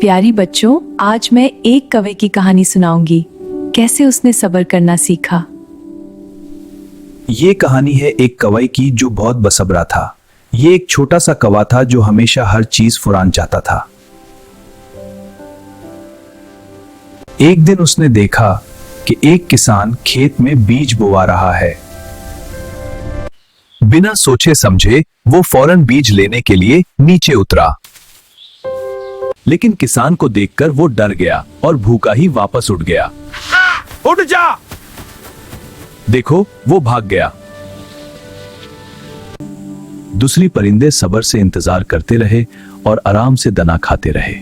प्यारी बच्चों, आज मैं एक कौवे की कहानी सुनाऊंगी, कैसे उसने सब्र करना सीखा। ये कहानी है एक कौवे की जो बहुत बेसब्रा था। ये एक छोटा सा कौवा था जो हमेशा हर चीज फौरन चाहता था। एक दिन उसने देखा कि एक किसान खेत में बीज बोवा रहा है। बिना सोचे समझे वो फौरन बीज लेने के लिए नीचे उतरा, लेकिन किसान को देखकर वो डर गया और भूखा ही वापस उठ गया। उठ जा! देखो, वो भाग गया। दूसरी परिंदे सब्र से इंतजार करते रहे और आराम से दाना खाते रहे।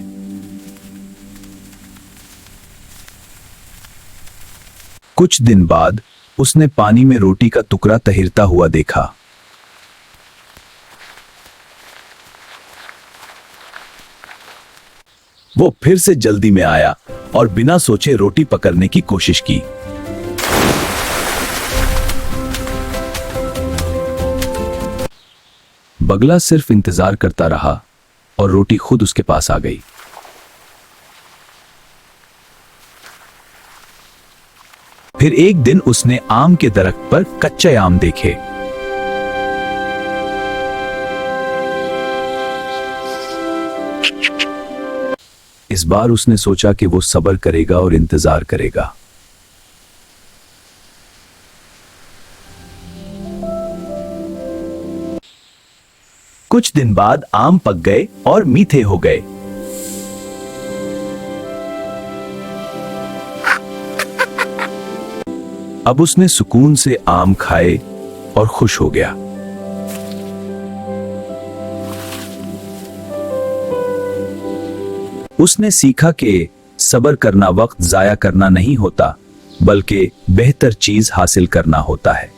कुछ दिन बाद उसने पानी में रोटी का टुकड़ा तैरता हुआ देखा। वो फिर से जल्दी में आया और बिना सोचे रोटी पकड़ने की कोशिश की। बगला सिर्फ इंतजार करता रहा और रोटी खुद उसके पास आ गई। फिर एक दिन उसने आम के दरख्त पर कच्चे आम देखे। इस बार उसने सोचा कि वो सब्र करेगा और इंतजार करेगा। कुछ दिन बाद आम पक गए और मीठे हो गए। अब उसने सुकून से आम खाए और खुश हो गया। उसने सीखा कि सब्र करना वक्त जाया करना नहीं होता, बल्कि बेहतर चीज हासिल करना होता है।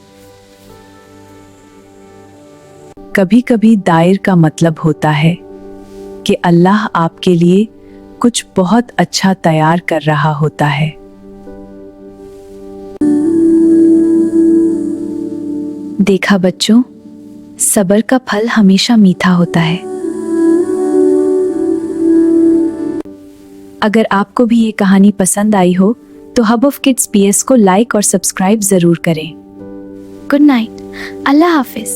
कभी कभी दायर का मतलब होता है कि अल्लाह आपके लिए कुछ बहुत अच्छा तैयार कर रहा होता है। देखा बच्चों, सब्र का फल हमेशा मीठा होता है। अगर आपको भी ये कहानी पसंद आई हो तो हब ऑफ किड्स पीएस को लाइक और सब्सक्राइब जरूर करें। गुड नाइट, अल्लाह हाफिज।